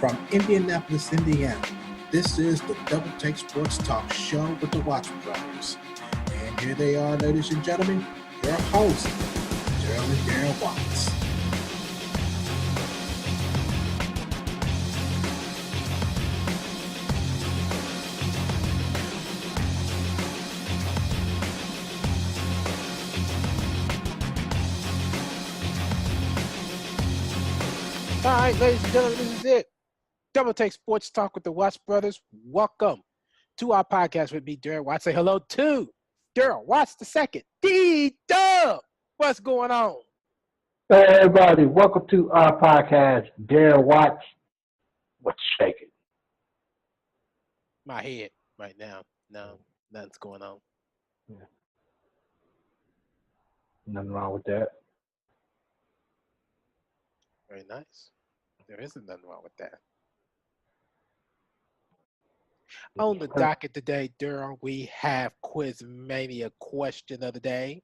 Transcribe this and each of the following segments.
From Indianapolis, Indiana, this is the Double Take Sports Talk Show with the Watts Brothers. And here they are, ladies and gentlemen, your hosts, Darrell and Darren Watts. All right, ladies and gentlemen, this is it. Double Take Sports Talk with the Watts Brothers. Welcome to our podcast with me, Darren Watts. Say hello to Darrell Watts II. D-Dub, what's going on? Hey, everybody. Welcome to our podcast, Darren Watts. What's shaking? My head right now. No, nothing's going on. Yeah. Nothing wrong with that. Very nice. There isn't nothing wrong with that. On the docket today, Darren, we have Quiz-mania question of the day.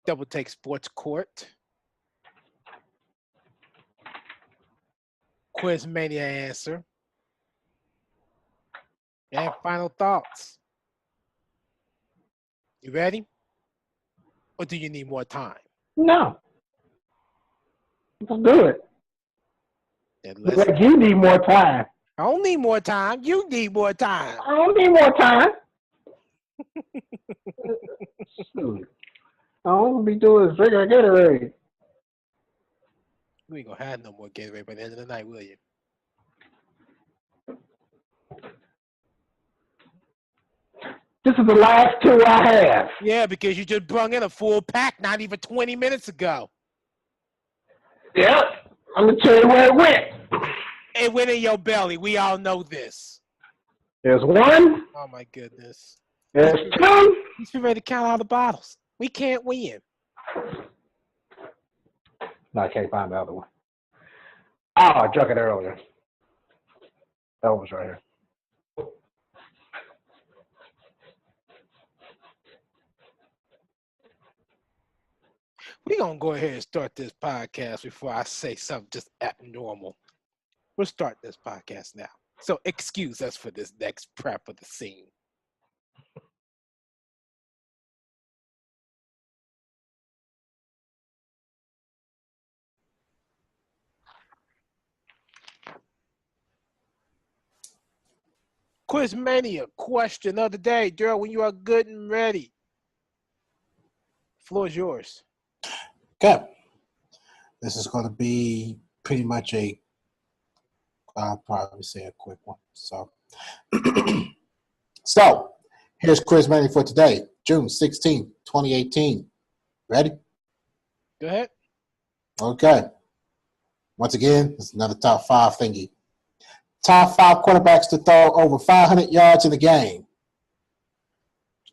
Double Take Sports Court. Quiz-mania answer. And final thoughts. You ready? Or do you need more time? No. Let's do it. Looks like you need more time. I don't need more time. You need more time. I don't need more time. Shoot. All I'm going to be doing is drinking a Gatorade. You ain't going to have no more Gatorade by the end of the night, will you? This is the last two I have. Yeah, because you just brung in a full pack not even 20 minutes ago. Yep. I'm going to tell you where it went. It went in your belly. We all know this. There's one. Oh, my goodness. There's two. He's ready to count all the bottles. We can't win. No, I can't find the other one. Oh, I drank it earlier. That was right here. We're going to go ahead and start this podcast before I say something just abnormal. We'll start this podcast now. So excuse us for this next prep of the scene. Quiz-mania question of the day. Darrell, when you are good and ready, floor is yours. Okay. This is going to be pretty much I'll probably say a quick one. So here's Quiz-mania for today, June 16, 2018. Ready? Go ahead. Okay. Once again, it's another top five thingy. Top five quarterbacks to throw over 500 yards in a game.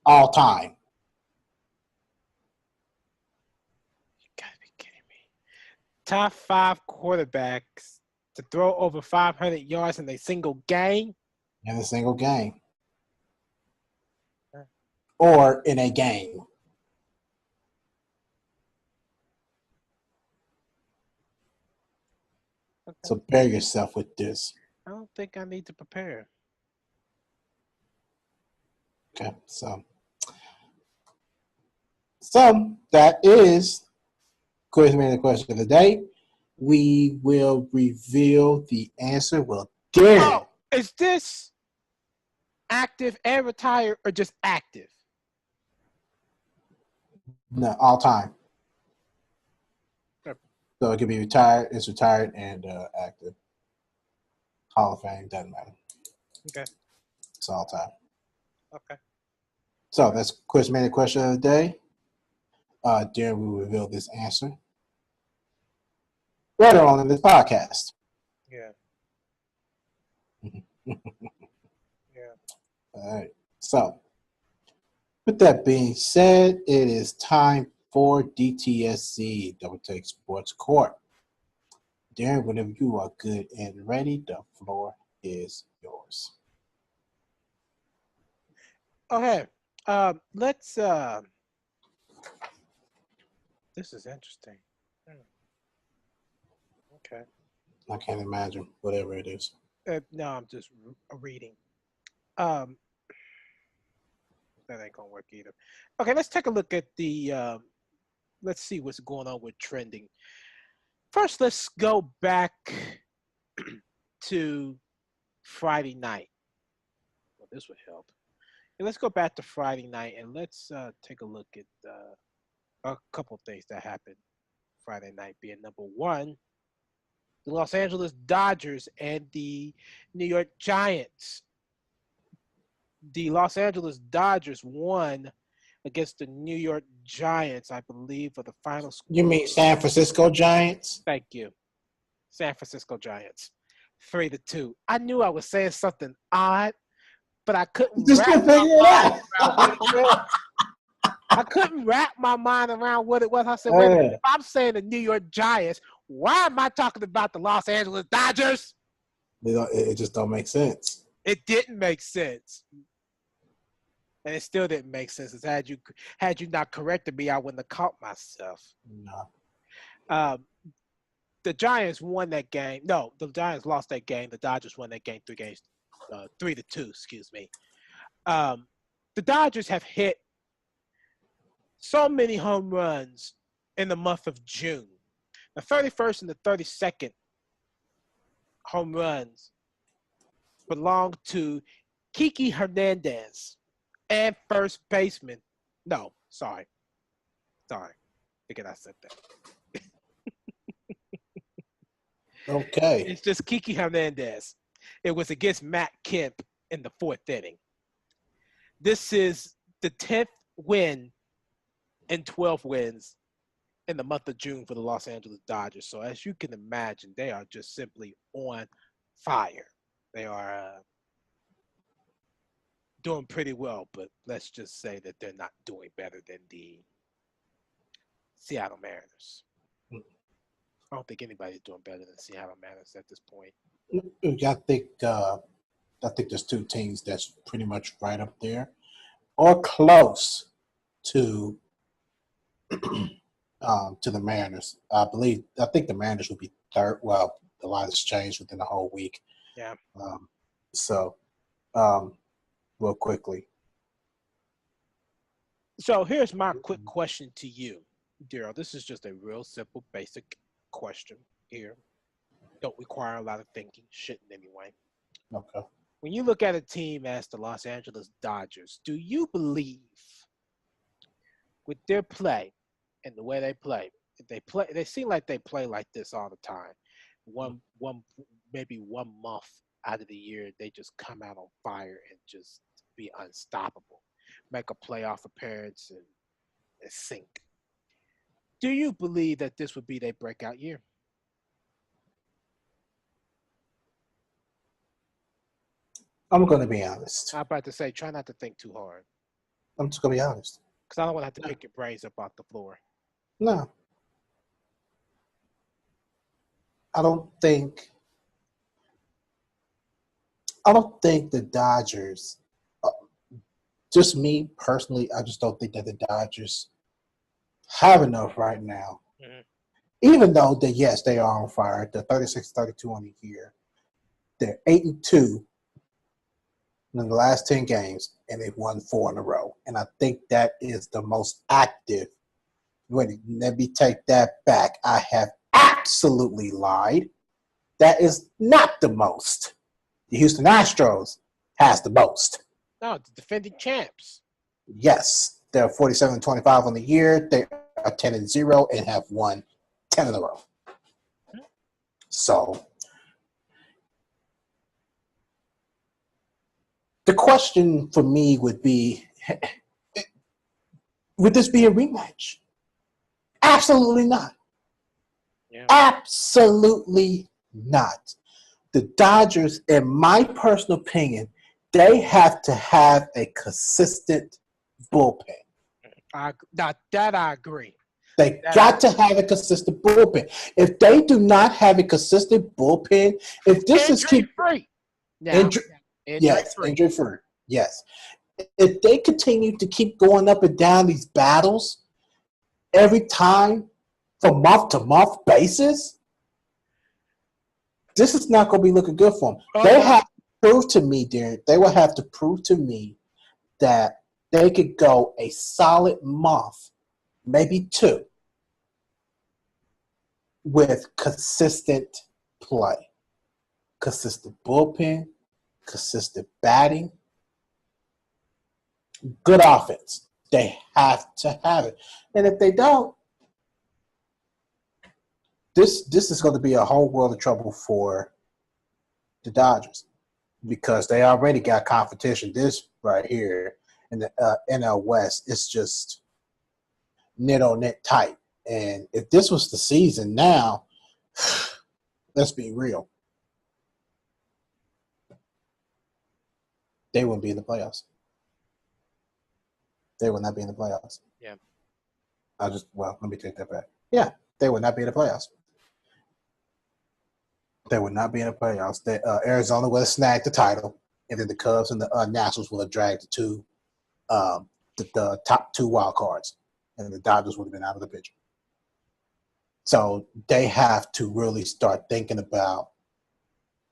All time. You gotta be kidding me. Top five quarterbacks to throw over 500 yards in a single game? In a single game. Or in a game. Okay. So prepare yourself with this. I don't think I need to prepare. Okay, so that is Quiz-mania question of the day. We will reveal the answer. Well, Darren. Oh, is this active and retired or just active? No, all time. Okay. So it could be retired, it's retired, and active. Hall of Fame, doesn't matter. Okay. It's all time. Okay. So that's Quiz-mania question of the day. Darren will reveal this answer later on in this podcast. Yeah. Yeah. All right. So with that being said, it is time for DTST, Double Take Sports Court. Darren, whenever you are good and ready, the floor is yours. Okay. Let's this is interesting. Okay. Okay. I can't imagine whatever it is. No, I'm just reading. That ain't gonna work either. Okay, let's take a look at the. Let's see what's going on with trending. First, let's go back to Friday night. Well, this would help. And let's go back to Friday night and let's take a look at a couple of things that happened Friday night. Being number one, the Los Angeles Dodgers and the New York Giants. The Los Angeles Dodgers won against the New York Giants, I believe, for the final score. You mean San Francisco Giants? Thank you. San Francisco Giants. 3-2. I knew I was saying something odd, but I couldn't Just wrap couldn't figure it out. I couldn't wrap my mind around what it was. I said, wait a minute, if I'm saying the New York Giants, why am I talking about the Los Angeles Dodgers? It just don't make sense. It didn't make sense. And it still didn't make sense. It's had you not corrected me, I wouldn't have caught myself. No. The Giants won that game. No, the Giants lost that game. The Dodgers won that game 3-2, excuse me. The Dodgers have hit so many home runs in the month of June. The 31st and the 32nd home runs belong to Kiki Hernandez and first baseman. No, sorry. Figured I said that. Okay. It's just Kiki Hernandez. It was against Matt Kemp in the 4th inning. This is the 10th win and 12 wins in the month of June for the Los Angeles Dodgers. So as you can imagine, they are just simply on fire. They are doing pretty well, but let's just say that they're not doing better than the Seattle Mariners. I don't think anybody's doing better than Seattle Mariners at this point. I think there's two teams that's pretty much right up there, or close to the Mariners. I think the Mariners will be third. Well, a lot has changed within the whole week. Yeah. Real quickly. So here's my quick question to you, Darrell. This is just a real simple, basic question here. Don't require a lot of thinking, shouldn't anyway. Okay. When you look at a team as the Los Angeles Dodgers, do you believe with their play and the way they play, they seem like they play like this all the time. Maybe 1 month out of the year, they just come out on fire and just be unstoppable, make a playoff appearance and sink. Do you believe that this would be their breakout year? I'm going to be honest. I'm about to say, try not to think too hard. I'm just going to be honest. Because I don't want to have to pick your brains up off the floor. No. I don't think the Dodgers, just me personally, I just don't think that the Dodgers have enough right now. Mm-hmm. Even though they are on fire. They're 36-32 on the year. They're 8-2 in the last 10 games, and they've won 4 in a row. And I think that is the most active. Wait, let me take that back. I have absolutely lied. That is not the most. The Houston Astros has the most. No, the defending champs. Yes, they're 47-25 on the year. They are 10-0 and have won 10 in a row. So the question for me would be, would this be a rematch? Absolutely not. Yeah. Absolutely not. The Dodgers, in my personal opinion, they have to have a consistent bullpen. I agree. They got to have a consistent bullpen. If they do not have a consistent bullpen, if this is injury-free. Injury-free. Yes. If they continue to keep going up and down these battles every time from month to month basis, this is not going to be looking good for them. Oh, They no. have to prove to me, Darren, they will have to prove to me that they could go a solid month, maybe 2, with consistent play, consistent bullpen, consistent batting, good offense. They have to have it. And if they don't, this is going to be a whole world of trouble for the Dodgers because they already got competition. This right here in the NL West is just knit on knit tight. And if this was the season now, let's be real, they wouldn't be in the playoffs. They would not be in the playoffs. Yeah. Let me take that back. Yeah, they would not be in the playoffs. They would not be in the playoffs. Arizona would have snagged the title, and then the Cubs and the Nationals would have dragged the top 2 wild cards, and the Dodgers would have been out of the picture. So they have to really start thinking about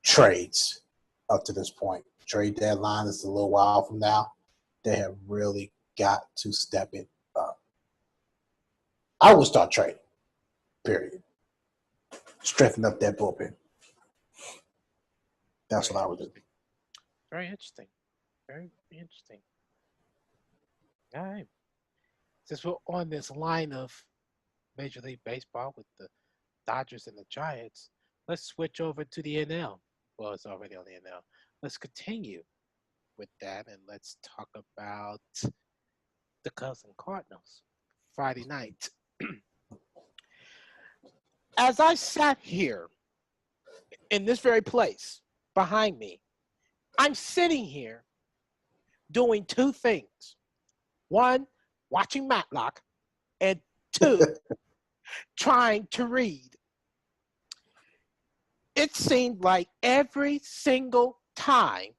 trades up to this point. Trade deadline is a little while from now. They have really got to step it up. I would start trading, period. Strengthen up that bullpen. That's what I would do. Very interesting. Very interesting. All right. Since we're on this line of Major League Baseball with the Dodgers and the Giants, let's switch over to the NL. Well, it's already on the NL. Let's continue with that, and let's talk about the Cubs and Cardinals Friday night. As I sat here in this very place behind me, I'm sitting here doing 2 things. 1, watching Matlock, and 2, trying to read. It seemed like every single time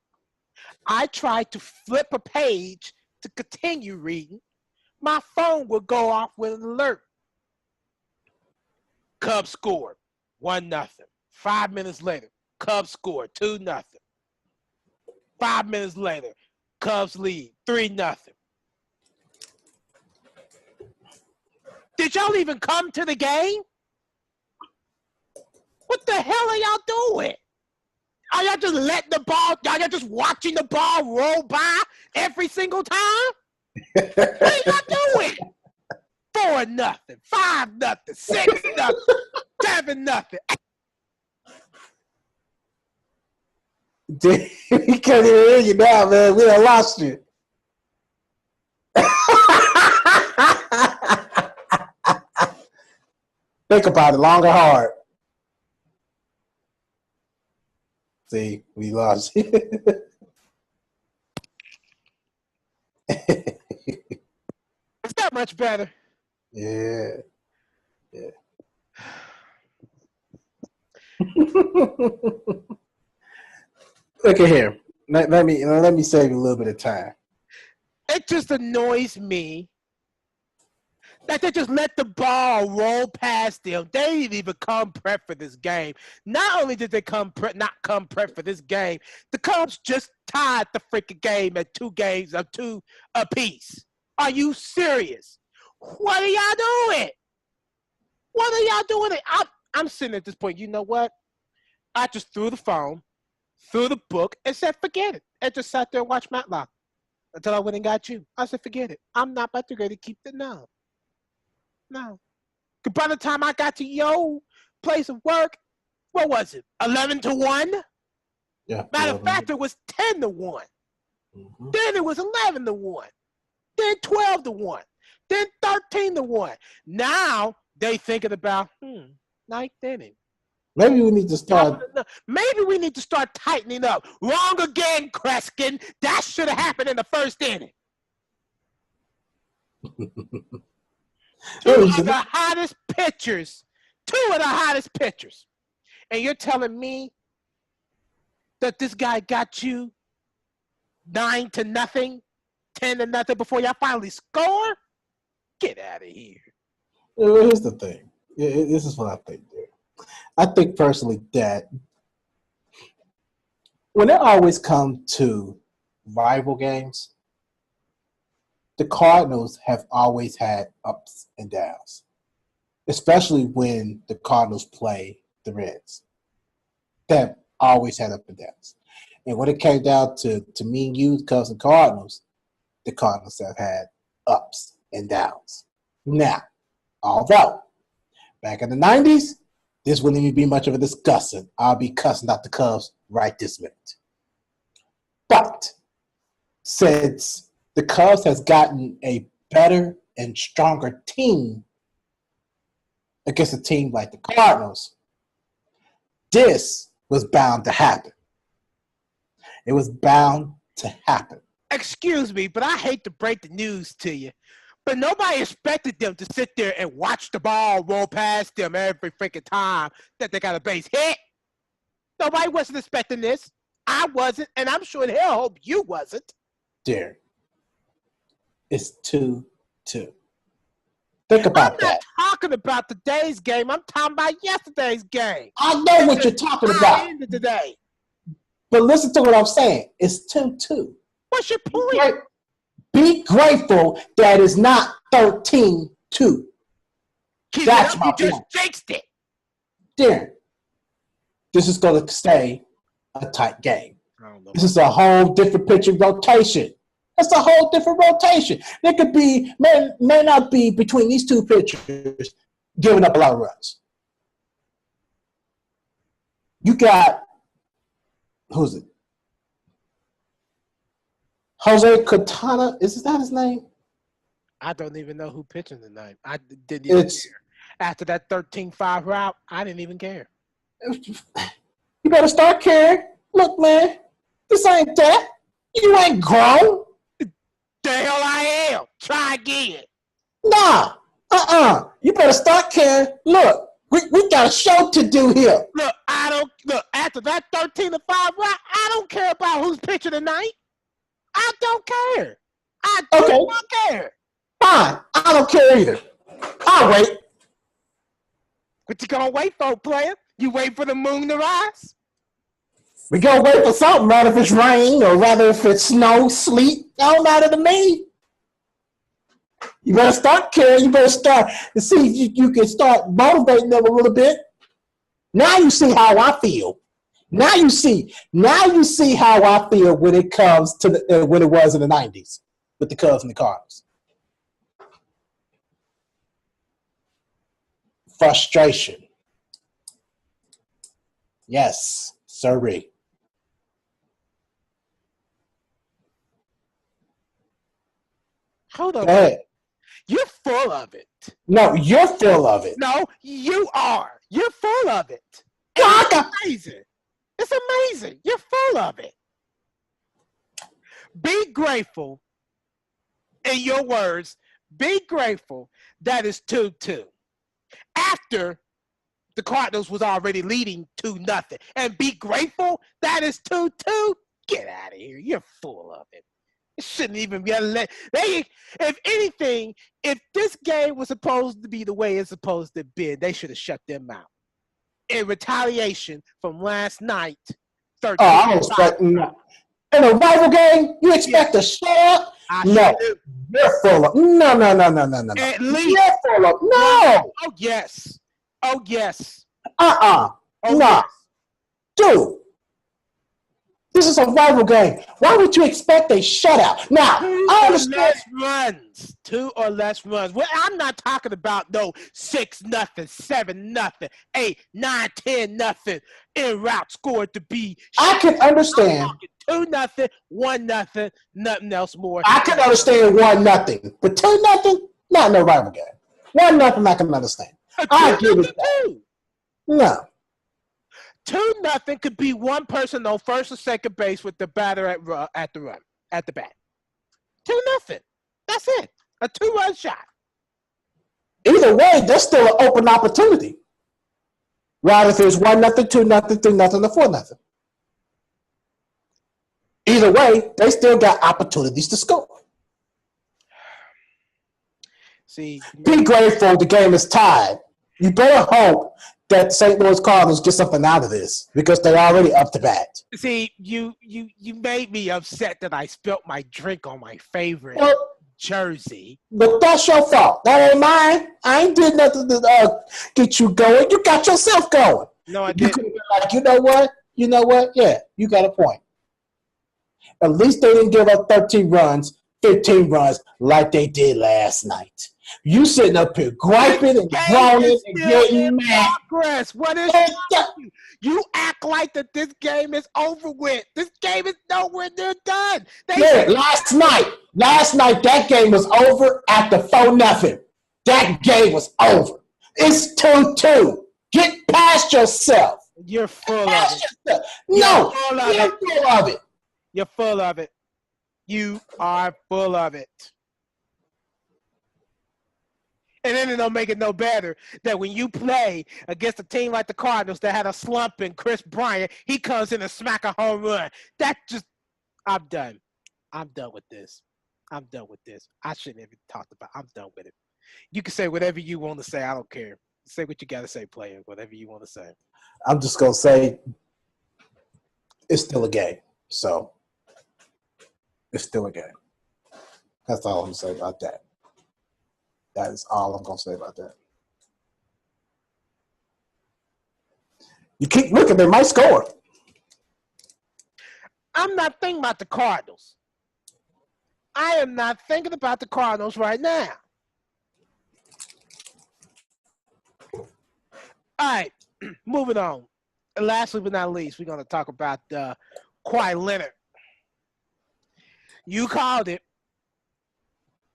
I tried to flip a page to continue reading, my phone would go off with an alert. Cubs scored 1-0. 5 minutes later, Cubs scored 2-0. 5 minutes later, Cubs lead 3-0. Did y'all even come to the game? What the hell are y'all doing? Are y'all just letting the ball, y'all just watching the ball roll by every single time? What are y'all doing? 4-0, 5-0, 6-0, 7-0. We can't even hear you now, man. We done lost you. Think about it long and hard. See, we lost. Is that much better? Yeah. Look at here. Let me save you a little bit of time. It just annoys me that they just let the ball roll past them. They didn't even come prep for this game. Not only did they not come prep for this game, the Cubs just tied the freaking game at 2 games of 2 apiece. Are you serious? What are y'all doing? What are y'all doing? I'm sitting at this point. You know what? I just threw the phone, threw the book, and said, forget it. And just sat there and watched Matlock until I went and got you. I said, forget it. I'm not about to go to keep the no. No. By the time I got to your place of work, what was it? 11-1? Yeah. Matter of fact, it was 10-1. Mm-hmm. Then it was 11-1. Then 12-1. Then 13-1. Now they thinking about, ninth inning. Maybe we need to start. Maybe we need to start tightening up. Wrong again, Kreskin. That should have happened in the first inning. Two of the hottest pitchers. And you're telling me that this guy got you 9-0, 10-0 before y'all finally score? Get out of here. Here's the thing. This is what I think, dude. I think personally that when it always comes to rival games, the Cardinals have always had ups and downs, especially when the Cardinals play the Reds. They have always had ups and downs. And when it came down to me and you, Cubs and Cardinals, the Cardinals have had ups and downs. Now, although back in the 90s, this wouldn't even be much of a discussion. I'll be cussing out the Cubs right this minute. But since the Cubs has gotten a better and stronger team against a team like the Cardinals, this was bound to happen. It was bound to happen. Excuse me, but I hate to break the news to you, but nobody expected them to sit there and watch the ball roll past them every freaking time that they got a base hit. Nobody wasn't expecting this. I wasn't, and I'm sure the hell hope you wasn't. Darren, it's 2-2. Think about that. I'm not talking about today's game. I'm talking about yesterday's game. I know what you're talking about. End of today. But listen to what I'm saying. It's 2-2. What's your point? Be grateful that it's not 13-2. That's my point. You just jinxed it. Darren, this is going to stay a tight game. This is a whole different pitching rotation. That's a whole different rotation. There could be, may not be between these two pitchers giving up a lot of runs. You got, who's it? Jose Quintana, is that his name? I don't even know who pitching tonight. I didn't even care. After that 13-5 route, I didn't even care. You better start caring. Look, man, this ain't that. You ain't grown. The hell I am. Try again. Nah. You better start caring. Look, we got a show to do here. Look, after that 13-5 route, I don't care about who's pitching tonight. I don't care. I do not care. Fine. I don't care either. I'll wait. What you gonna wait for, player? You wait for the moon to rise? We gonna wait for something, rather if it's rain or rather if it's snow, sleet. Don't matter to me. You better start caring. You better start to see if you can start motivating them a little bit. Now you see how I feel. Now you see how I feel when it comes to when it was in the 90s with the Cubs and the Cardinals. Frustration. Yes, sirree. Hold on. Go ahead. You're full of it. No, you're full of it. No, you are. You're full of it. It's amazing. It's amazing. You're full of it. Be grateful, in your words, be grateful that it's 2-2. After the Cardinals was already leading 2-0. And be grateful that it's 2-2. Get out of here. You're full of it. It shouldn't even be if anything, if this game was supposed to be the way it's supposed to be, they should have shut them out. In retaliation from last night, 13. I expect no. In a rival game, you expect a shutout? No. You're full of no. At least you're full of no. Oh yes. Oh yes. Oh, no. Yes. Dude. This is a rival game. Why would you expect a shutout? Now, I understand. 2 or less runs. Well, I'm not talking about no 6-0, 7-0, 8, 9, 10-0 en route scored to be. I can understand. 2-0, 1-0, nothing else more. I can understand 1-0, but 2-0, not in a rival game. 1-0, I can understand. I give it that. No. 2-0 could be one person on first or second base with the batter at the bat. 2-0. That's it. A 2-run shot. Either way, there's still an open opportunity. Rather if it's 1-0, 2-0, 3-0, or 4-0. Either way, they still got opportunities to score. See, be grateful the game is tied. You better hope that St. Louis Cardinals get something out of this because they're already up to bat. See, you made me upset that I spilt my drink on my favorite jersey. But that's your fault. That ain't mine. I ain't did nothing to get you going. You got yourself going. No, I You didn't. could have been like, you know what? You know what? Yeah, you got a point. At least they didn't give up 13 runs, 15 runs like they did last night. You sitting up here griping and groaning and getting mad. Progress. What is you act like that this game is over with. This game is nowhere near done. Last night that game was over after 4-0. That game was over. It's 2-2. Get past yourself. You're full of it. No, you're full of it. You're full of it. You are full of it. And then it don't make it no better that when you play against a team like the Cardinals that had a slump in Chris Bryant, he comes in and smack a home run. I'm done. I'm done with this. I'm done with this. I shouldn't even talked about it. I'm done with it. You can say whatever you want to say. I don't care. Say what you got to say, player, whatever you want to say. I'm just going to say it's still a game. So it's still a game. That's all I'm going to say about that. That is all I'm going to say about that. You keep looking, they might score. I'm not thinking about the Cardinals. I am not thinking about the Cardinals right now. All right, moving on. And lastly but not least, we're going to talk about Kawhi Leonard. You called it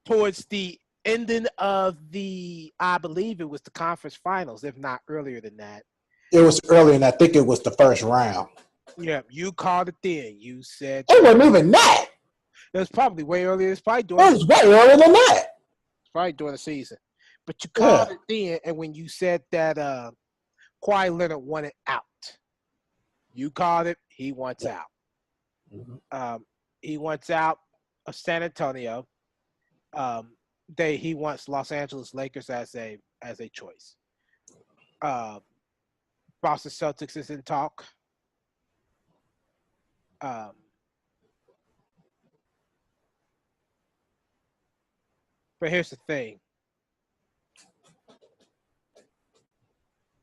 towards the ending of I believe it was the conference finals, if not earlier than that. It was earlier, and I think it was the first round. Yeah, you called it then. You said it wasn't even that. It was probably way earlier. It was way earlier than that. It's probably during the season. But you called it then, and when you said that Kawhi Leonard wanted out, you called it. He wants out. Mm-hmm. He wants out of San Antonio. He wants Los Angeles Lakers as a choice. Boston Celtics is in talk. But here's the thing.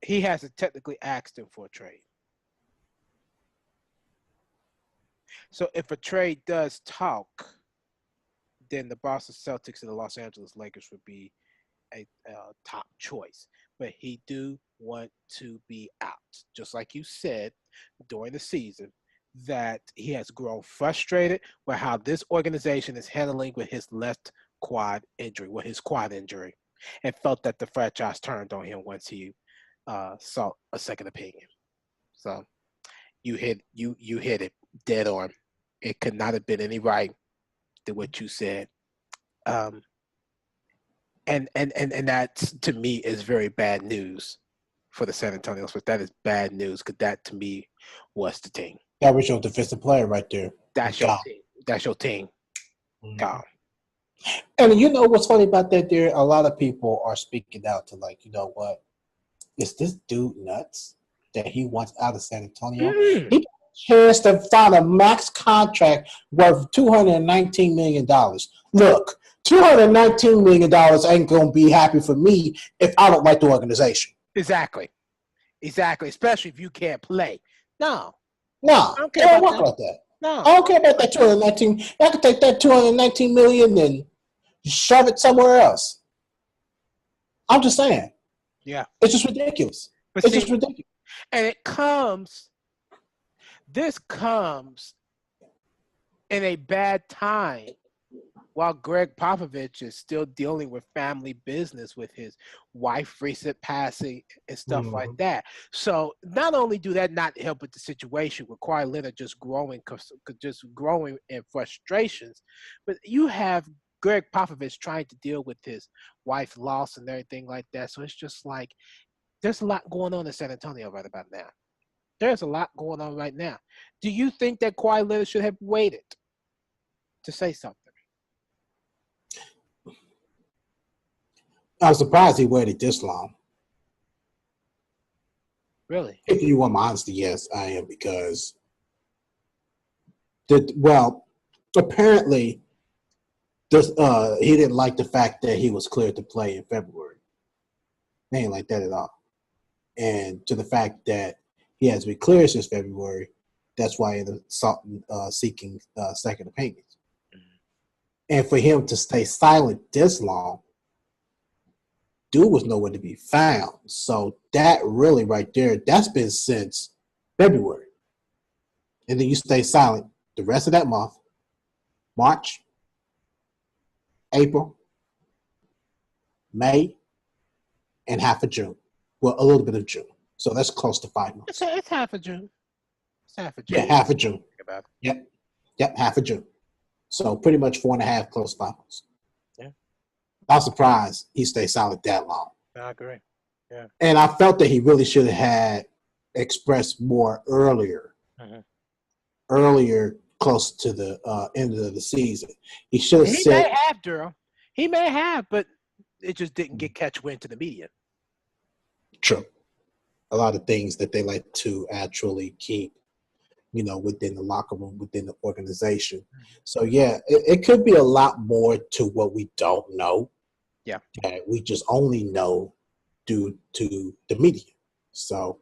He hasn't technically asked him for a trade. So if a trade does talk, then the Boston Celtics and the Los Angeles Lakers would be a top choice. But he do want to be out. Just like you said during the season, that he has grown frustrated with how this organization is handling with his left quad injury, and felt that the franchise turned on him once he sought a second opinion. So you hit it dead on. It could not have been any right than what you said. And that to me is very bad news for the San Antonio Spurs. That is bad news because that to me was the team. That was your defensive player right there. That's your team. That's your team. Mm-hmm. And you know what's funny about that there? A lot of people are speaking out to like, you know what? Is this dude nuts that he wants out of San Antonio? Mm-hmm. He got a chance to find a max contract worth $219 million. Look, $219 million ain't going to be happy for me if I don't like the organization. Exactly. Especially if you can't play. No, I don't care about that. No, I don't care about that 219. I could take that $219 million and shove it somewhere else. I'm just saying. Yeah, it's just ridiculous. It's just ridiculous. And this comes in a bad time while Greg Popovich is still dealing with family business with his wife recent passing and stuff like that. So not only do that not help with the situation with Kawhi Leonard just growing in frustrations, but you have Greg Popovich trying to deal with his wife's loss and everything like that. So it's just like there's a lot going on in San Antonio right about now. There's a lot going on right now. Do you think that Kawhi Leonard should have waited to say something? I'm surprised he waited this long. Really? If you want my honesty, yes, I am, because apparently he didn't like the fact that he was cleared to play in February. They ain't like that at all. And to the fact that he has been cleared since February, that's why he's seeking second opinions. And for him to stay silent this long, dude was nowhere to be found. So that really right there, that's been since February. And then you stay silent the rest of that month, March, April, May, and half of June. Well, a little bit of June. So that's close to 5 months. It's half of June. It's half of June. Yeah, half of June. Think about it. Yep, half of June. So pretty much 4.5, close to 5 months. Yeah. I'm surprised he stayed silent that long. I agree. Yeah. And I felt that he really should have had expressed more earlier. Earlier, close to the end of the season. He should have said. He may have, Darrell. He may have, but it just didn't get catch wind to the media. True. A lot of things that they like to actually keep, within the locker room, within the organization. So, yeah, it could be a lot more to what we don't know. Yeah. That we just only know due to the media. So,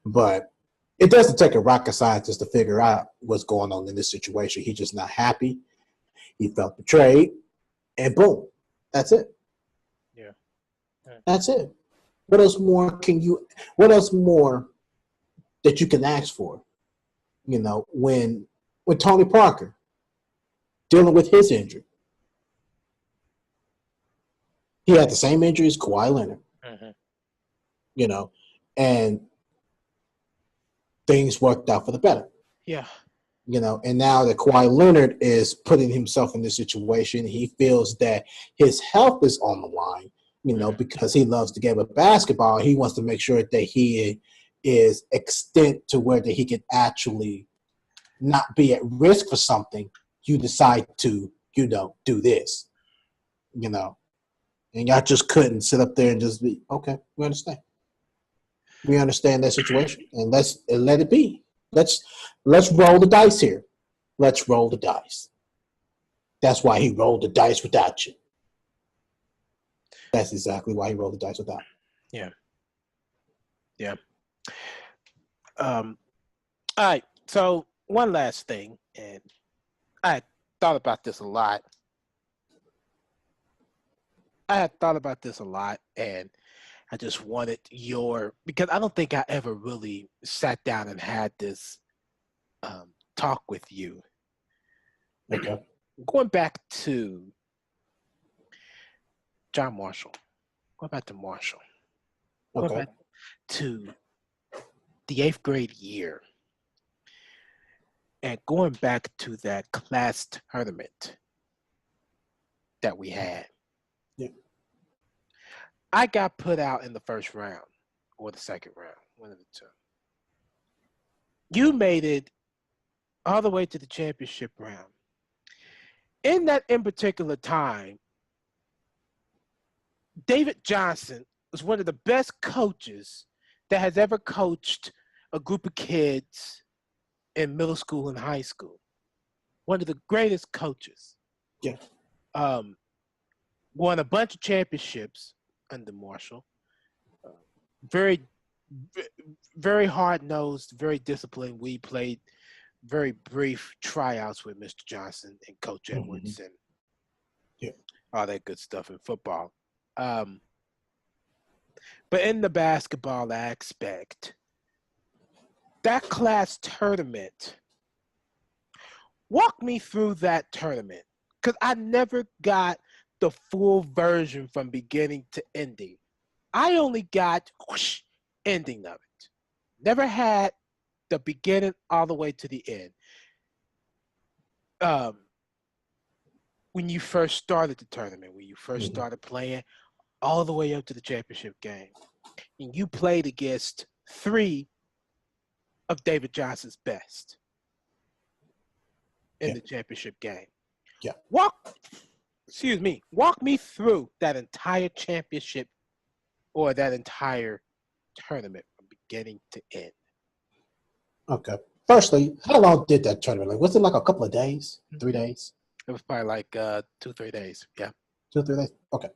but it doesn't take a rocket scientist to figure out what's going on in this situation. He's just not happy. He felt betrayed, and boom, that's it. Yeah. That's it. What else more that you can ask for? When Tony Parker dealing with his injury, he had the same injury as Kawhi Leonard. And things worked out for the better. Yeah. And now that Kawhi Leonard is putting himself in this situation, he feels that his health is on the line, because he loves the game of basketball. He wants to make sure that he is extent to where that he can actually not be at risk for something. You decide to, do this, and y'all just couldn't sit up there and just be, okay, we understand. We understand that situation, and let it be. Let's roll the dice here. Let's roll the dice. That's why he rolled the dice without you. That's exactly why he rolled the dice without you. Yeah. Yeah. All right. So one last thing, and I thought about this a lot. And I just wanted because I don't think I ever really sat down and had this talk with you. Okay. Going back to John Marshall. Going back to Marshall. Okay. Going back to the 8th grade year. And going back to that class tournament that we had. Yeah. I got put out in the first round or the second round, one of the two. You made it all the way to the championship round. In that in particular time, David Johnson was one of the best coaches that has ever coached a group of kids in middle school and high school. One of the greatest coaches. Yeah. Won a bunch of championships under Marshall. Very, very hard-nosed, very disciplined. We played very brief tryouts with Mr. Johnson and Coach Edwards and all that good stuff in football. But in the basketball aspect, that class tournament, walk me through that tournament, because I never got the full version from beginning to ending. I only got ending of it. Never had the beginning all the way to the end. When you first started the tournament, when you first started playing, all the way up to the championship game, and you played against 3 of David Johnson's best in the championship game. Yeah. Walk me through that entire championship or that entire tournament from beginning to end. Okay. Firstly, how long did that tournament? Like, was it like a couple of days? 3 days? It was probably like 2-3 days. Yeah. 2 or 3 days? Okay.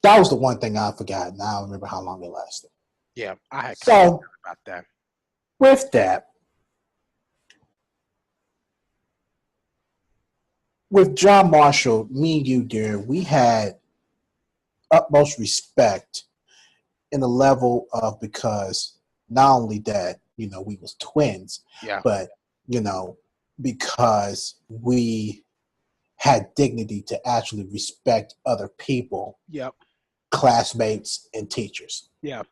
That was the one thing I forgot. Now I remember how long it lasted. Yeah, I had So, about that. with that, with John Marshall, me and you, dear, we had utmost respect in the level of, because not only that, we was twins, Yeah. but, because we had dignity to actually respect other people, Yep. classmates, and teachers. Yeah.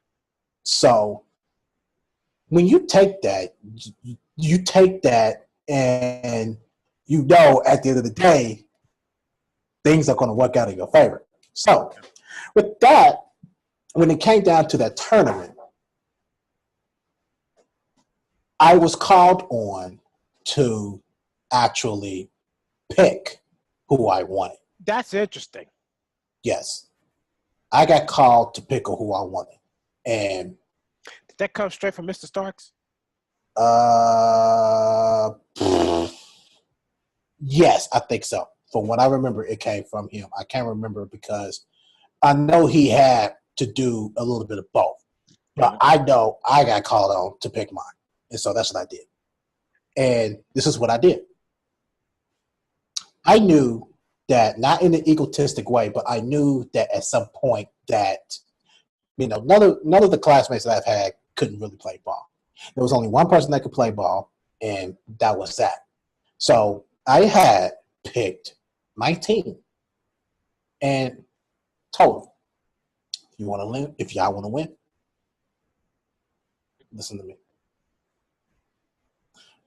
So when you take that, and at the end of the day, things are going to work out in your favor. So with that, when it came down to that tournament, I was called on to actually pick who I wanted. That's interesting. Yes. I got called to pick who I wanted. And did that come straight from Mr. Starks? Yes, I think so. From what I remember, it came from him. I can't remember because I know he had to do a little bit of both. But I know I got called on to pick mine. And so that's what I did. And this is what I did. I knew that, not in an egotistic way, but I knew that at some point that, none of the classmates that I've had couldn't really play ball. There was only one person that could play ball, and that was that. So I had picked my team and told them, if y'all want to win, listen to me.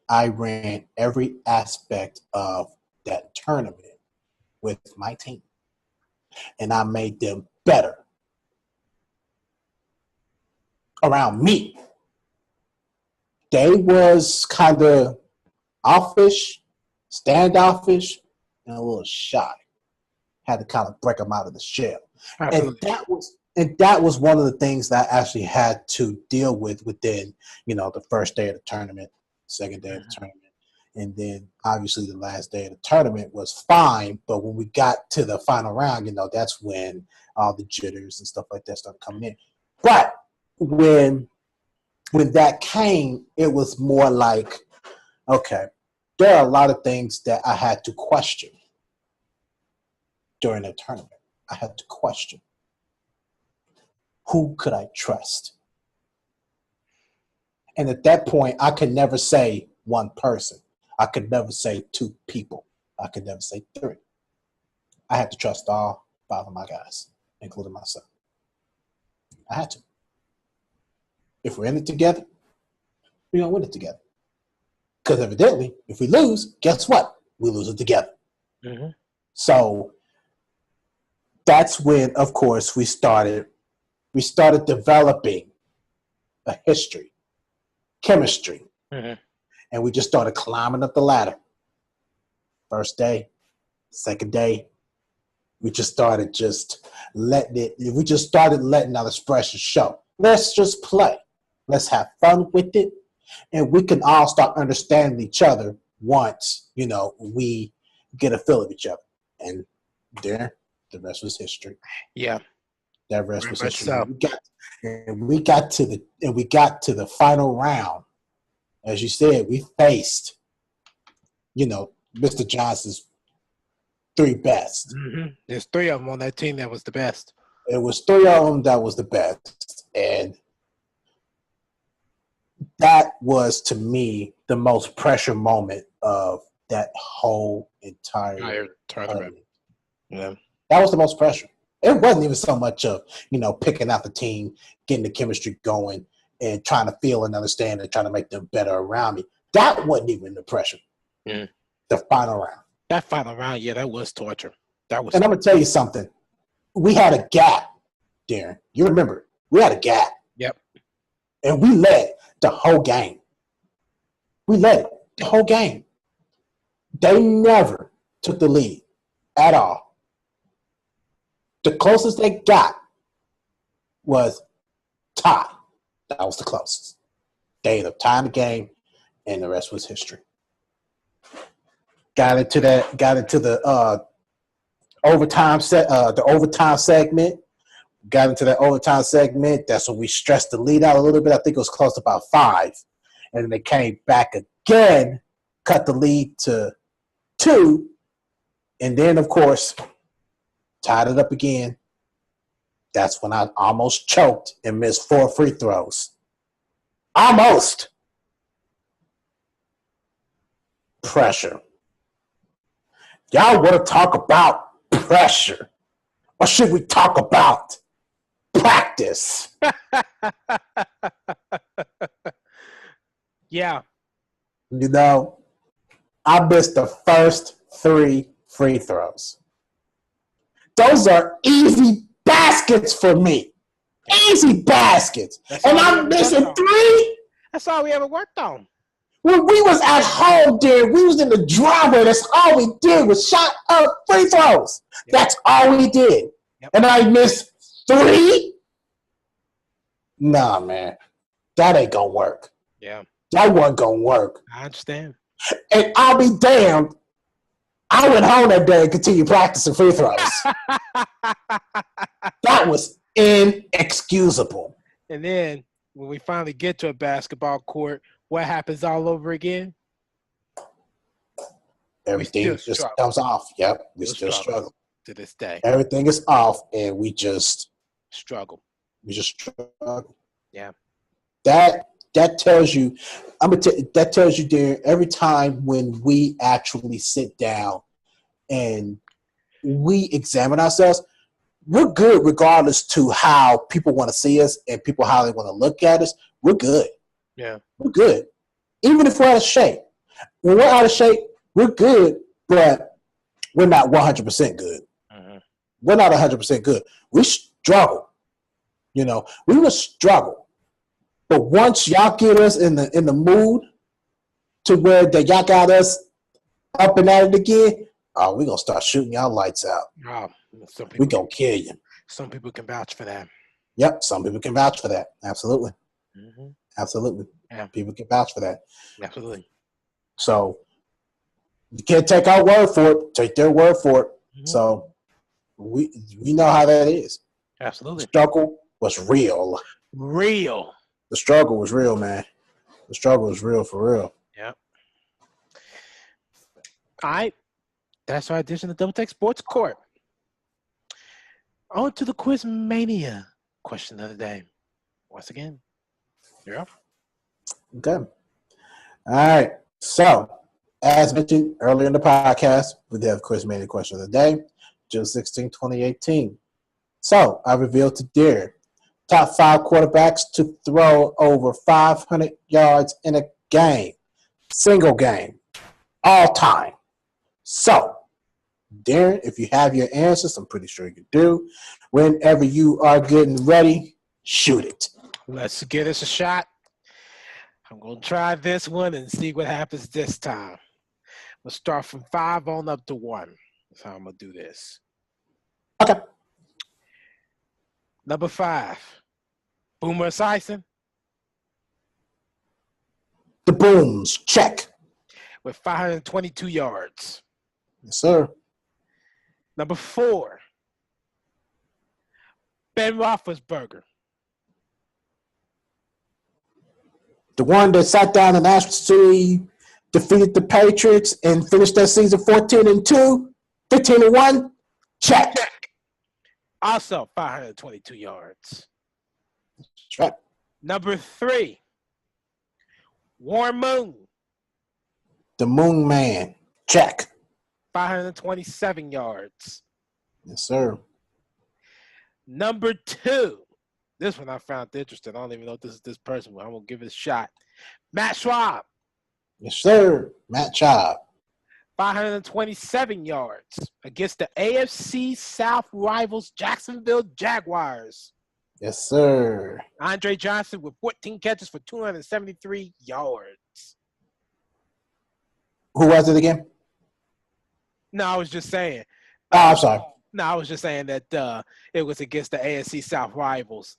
I ran every aspect of that tournament with my team, and I made them better around me. They was kind of offish, standoffish, and a little shy. Had to kind of break them out of the shell. Absolutely. And that was one of the things that I actually had to deal with within, the first day of the tournament, second day of the tournament. And then obviously the last day of the tournament was fine. But when we got to the final round, that's when all the jitters and stuff like that started coming in. But when that came, it was more like, okay, there are a lot of things that I had to question during the tournament. I had to question, who could I trust? And at that point, I could never say one person. I could never say two people. I could never say three. I had to trust all 5 of my guys, including myself. I had to. If we're in it together, we're going to win it together. Because evidently, if we lose, guess what? We lose it together. Mm-hmm. So that's when, of course, we started developing a history, chemistry, and we just started climbing up the ladder. First day, second day, we just started letting our expressions show. Let's just play. Let's have fun with it, and we can all start understanding each other once, we get a feel of each other. And there, the rest was history. Yeah. That rest was history. So. We got to the final round. As you said, we faced, Mr. Johnson's 3 best. Mm-hmm. There's 3 of them on that team that was the best. It was 3 of them that was the best. And that was, to me, the most pressure moment of that whole entire tournament. Yeah. That was the most pressure. It wasn't even so much of, picking out the team, getting the chemistry going, and trying to feel and understand and trying to make them better around me. That wasn't even the pressure. Mm. The final round. That final round, yeah, that was torture. And I'm going to tell you something. We had a gap, Darren. You remember, we had a gap. Yep. And we led the whole game. We led it the whole game. They never took the lead at all. The closest they got was tie. That was the closest. They ended up tying the game, and the rest was history. Got into the overtime the overtime segment. Got into that overtime segment. That's when we stressed the lead out a little bit. I think it was close to about 5. And then they came back again, cut the lead to 2, and then, of course, tied it up again. That's when I almost choked and missed 4 free throws. Almost. Pressure. Y'all want to talk about pressure? Or should we talk about practice? Yeah. You know, I missed the first 3 free throws. Those are easy baskets for me. Easy baskets. And I'm missing 3? That's all we ever worked on. When we was at home, dude, we was in the driveway. That's all we did was shot up free throws. Yep. That's all we did. Yep. And I missed 3? Nah, man. That ain't gonna work. Yeah. That wasn't gonna work. I understand. And I'll be damned. I went home that day and continued practicing free throws. That was inexcusable. And then when we finally get to a basketball court, what happens all over again? Everything just comes off. Yep, we still struggle to this day. Everything is off, and we just struggle. We just struggle. Yeah. That tells you, that tells you, Darren, every time when we actually sit down and we examine ourselves, we're good regardless to how people want to see us and people how they want to look at us. We're good. Yeah. We're good. Even if we're out of shape. When we're out of shape, we're good, but we're not 100% good. Mm-hmm. We're not 100% good. We struggle. You know, we will struggle. But once y'all get us in the mood to where that y'all got us up and at it again, we're going to start shooting y'all lights out. Oh, we're going to kill you. Some people can vouch for that. Yep, some people can vouch for that. Absolutely. Mm-hmm. Absolutely. Yeah. People can vouch for that. Absolutely. So you can't take our word for it. Take their word for it. Mm-hmm. So we know how that is. Absolutely. The struggle was real. Real. The struggle was real, man. The struggle was real for real. Yeah. All right. That's our edition of Double Take Sports Court. On to the Quiz-mania question of the day. Once again, you're up. Okay. All right. So, as mentioned earlier in the podcast, we did have Quiz-mania question of the day, June 16, 2018. So, I revealed to Darren top 5 quarterbacks to throw over 500 yards in a game. Single game. All time. So, Darren, if you have your answers, I'm pretty sure you do. Whenever you are getting ready, shoot it. Let's give this a shot. I'm going to try this one and see what happens this time. We'll start from 5 on up to 1. That's how I'm going to do this. Okay. Number 5, Boomer Esiason. The Booms, check. With 522 yards. Yes, sir. Number 4, Ben Roethlisberger. The one that sat down and actually defeated the Patriots and finished that season 14-2, 15-1, check. Also 522 yards. Check. Number 3, Warren Moon. The Moon Man, check. 527 yards. Yes, sir. Number 2, this one I found interesting. I don't even know if this is this person, but I'm going to give it a shot. Matt Schwab. Yes, sir. Matt Schwab. 527 yards against the AFC South rivals Jacksonville Jaguars. Yes, sir. Andre Johnson with 14 catches for 273 yards. Who was it again? No, I was just saying. Oh, I'm sorry. No, I was just saying that it was against the AFC South rivals.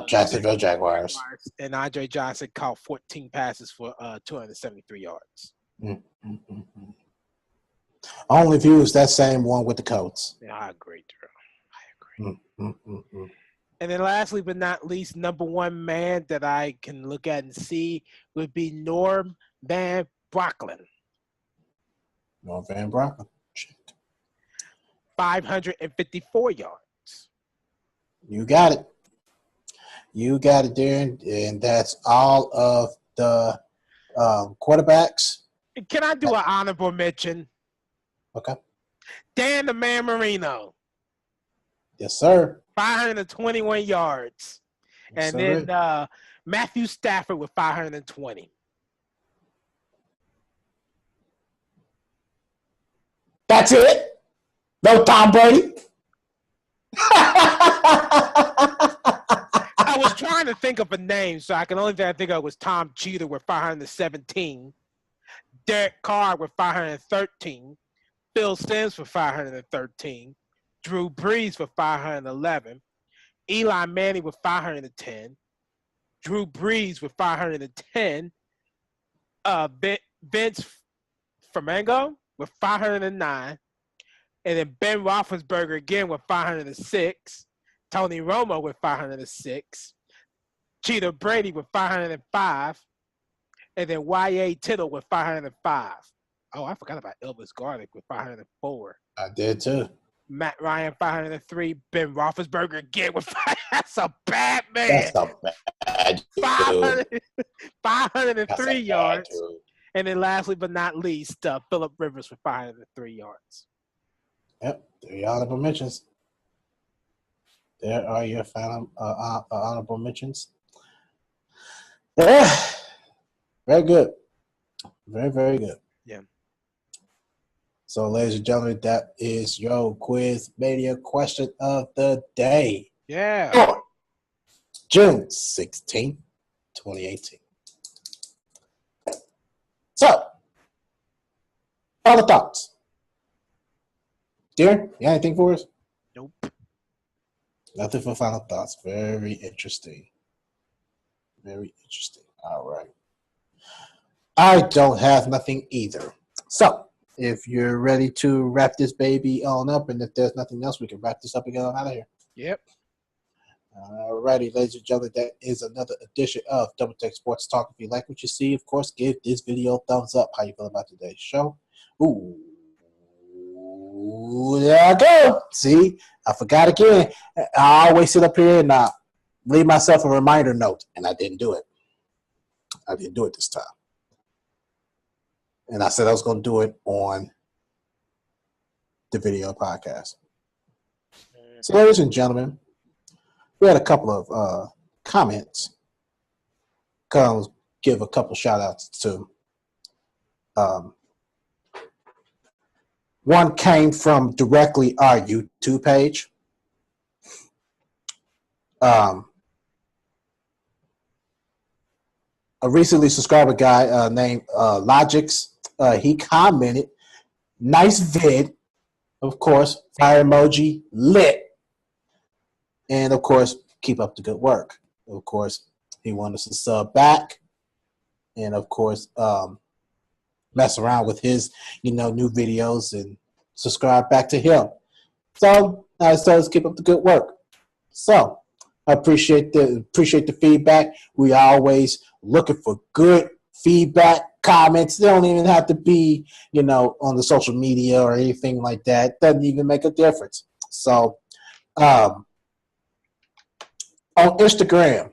Jacksonville Jaguars. And Andre Johnson caught 14 passes for 273 yards. Mm-hmm. Only if he was that same one with the Colts. Yeah, I agree, Drew. I agree. Mm-hmm. And then lastly but not least, number one man that I can look at and see would be Norm Van Brocklin. Norm Van Brocklin. 554 yards. You got it. You got it, Darren. And that's all of the quarterbacks. Can I do an honorable mention? Okay. Dan the Man Marino. Yes, sir. 521 yards. Yes, And then Matthew Stafford with 520. That's it? No Tom Brady? I was trying to think of a name, so I can only thing I think of was Tom Cheetah with 517. Derek Carr with 513. Phil Simms with 513. Drew Brees with 511. Eli Manning with 510. Drew Brees with 510. Vince Flamingo with 509. And then Ben Roethlisberger again with 506. Tony Romo with 506. Cheetah Brady with 505. And then Y.A. Tittle with 505. Oh, I forgot about Elvis Garlic with 504. I did too. Matt Ryan, 503. Ben Roethlisberger again with 5. That's a bad man. That's a bad 503 yards. And then lastly but not least, Phillip Rivers with 503 yards. Yep, there are your honorable mentions. There are your final honorable mentions. Yeah, very good. Very, very good. Yeah. So, ladies and gentlemen, that is your Quiz-mania question of the day. Yeah. June 16, 2018. So, final thoughts. Darren, you got anything for us? Nope. Nothing for final thoughts. Very interesting. Very interesting. All right. I don't have nothing either. So, if you're ready to wrap this baby on up, and if there's nothing else, we can wrap this up and get on out of here. Yep. All righty, ladies and gentlemen, that is another edition of Double Take Sports Talk. If you like what you see, of course, give this video a thumbs up. How you feel about today's show? Ooh, there I go. See, I forgot again. I always sit up here and leave myself a reminder note, and I didn't do it. I didn't do it this time. And I said I was going to do it on the video podcast. So, ladies and gentlemen, we had a couple of comments. Come give a couple shout outs to. One came from directly our YouTube page. A recently subscriber guy named Logix, he commented, nice vid, of course, fire emoji, lit. And, of course, keep up the good work. Of course, he wanted us to sub back. And, of course, mess around with his, new videos and subscribe back to him. So, let's keep up the good work. So, I appreciate the feedback. We are always looking for good feedback, comments. They don't even have to be, on the social media or anything like that. Doesn't even make a difference. So, on Instagram,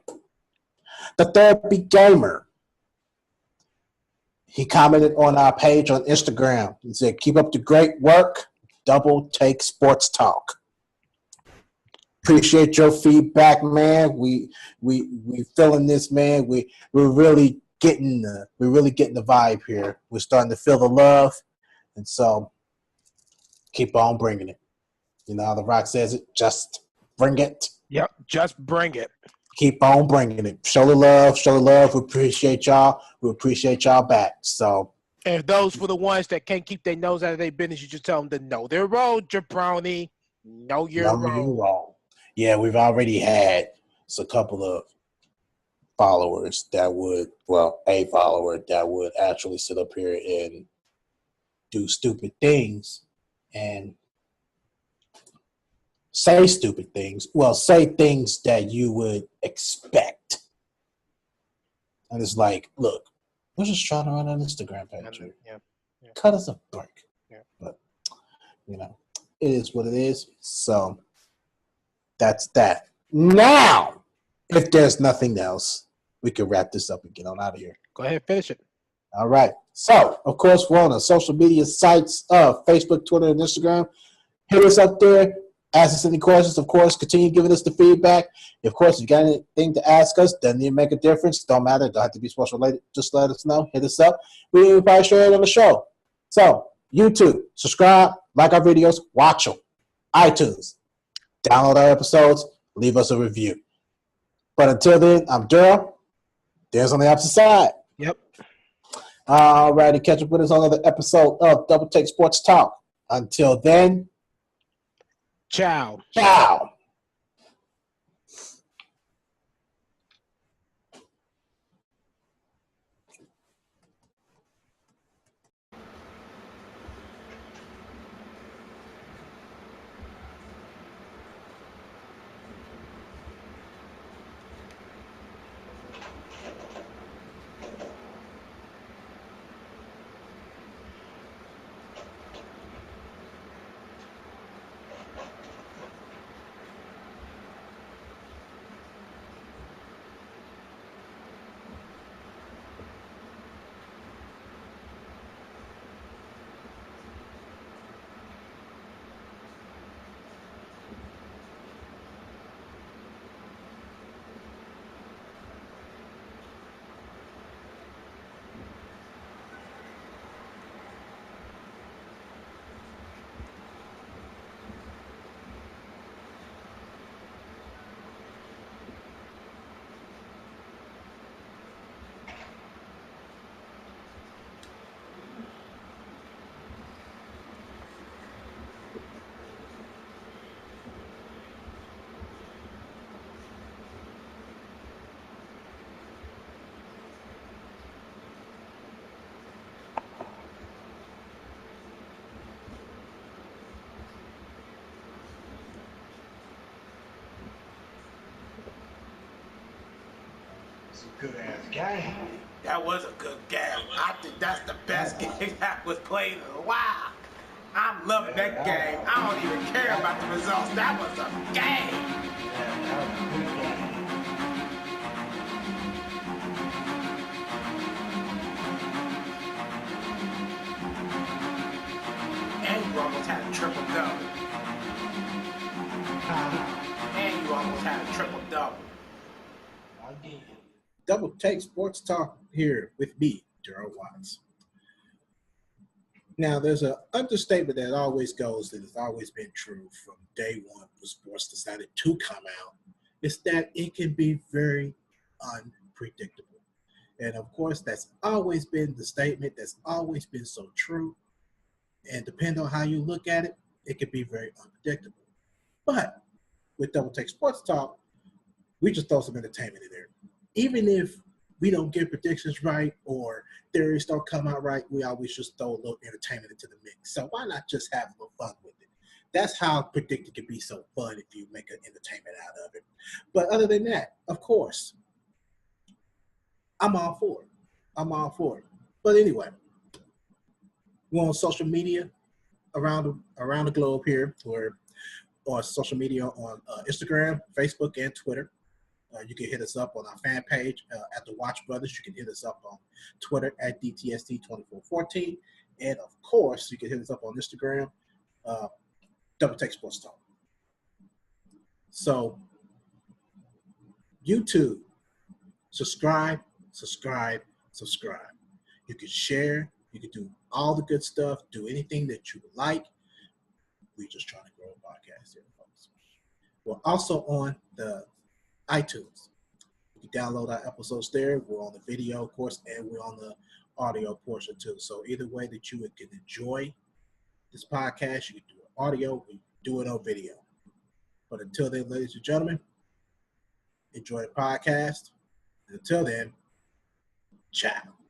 the Therapy Gamer, he commented on our page on Instagram. He said, keep up the great work. Double Take Sports Talk. Appreciate your feedback, man. We feeling this, man. We're really getting the vibe here. We're starting to feel the love, and so keep on bringing it. How The Rock says it, just bring it. Yep, just bring it. Keep on bringing it. Show the love. We appreciate y'all. We appreciate y'all back. So, and those for the ones that can't keep their nose out of their business, you just tell them to know their role, jabroni. Know you're wrong. Yeah, we've already had It's a couple of followers that would, a follower that would actually sit up here and do stupid things and say stupid things. Well, say things that you would expect. And it's like, look, we're just trying to run an Instagram page. Yeah. Cut us a break. Yeah. But, it is what it is. So that's that. Now, if there's nothing else, we can wrap this up and get on out of here. Go ahead, finish it. All right. So, of course, we're on the social media sites of Facebook, Twitter, and Instagram. Hit us up there. Ask us any questions. Of course, continue giving us the feedback. Of course, if you got anything to ask us, doesn't even make a difference. Don't matter. Don't have to be sports related. Just let us know. Hit us up. We will probably share it on the show. So, YouTube, subscribe, like our videos, watch them. iTunes, download our episodes, leave us a review. But until then, I'm Darrell. There's on the opposite side. Yep. All righty, catch up with us on another episode of Double Take Sports Talk. Until then, Ciao. ciao. Good ass game. That was a good game. I think that's the best game that was played in a while. I'm loving that game. I don't even care about the results. That was a game. And you almost had a triple double. And you almost had a triple double. Again. Double Take Sports Talk here with me, Darrell Watts. Now, there's an understatement that always goes, that has always been true from day one when sports decided to come out, is that it can be very unpredictable. And of course, that's always been the statement, that's always been so true. And depending on how you look at it, it can be very unpredictable. But with Double Take Sports Talk, we just throw some entertainment in there. Even if we don't get predictions right or theories don't come out right, we always just throw a little entertainment into the mix. So why not just have a little fun with it? That's how predicting can be so fun if you make an entertainment out of it. But other than that, of course, I'm all for it. I'm all for it. But anyway, we're on social media around the globe here. We're on social media on Instagram, Facebook, and Twitter. You can hit us up on our fan page at the Watch Brothers. You can hit us up on Twitter at DTST2414. And of course, you can hit us up on Instagram, Double Take Sports Talk. So, YouTube, subscribe. You can share. You can do all the good stuff. Do anything that you would like. We're just trying to grow a podcast here, folks. We're also on the iTunes. You can download our episodes there. We're on the video, of course, and we're on the audio portion too. So either way that you can enjoy this podcast, you can do it audio, we do it on video. But until then, ladies and gentlemen, Enjoy the podcast. Until then, ciao.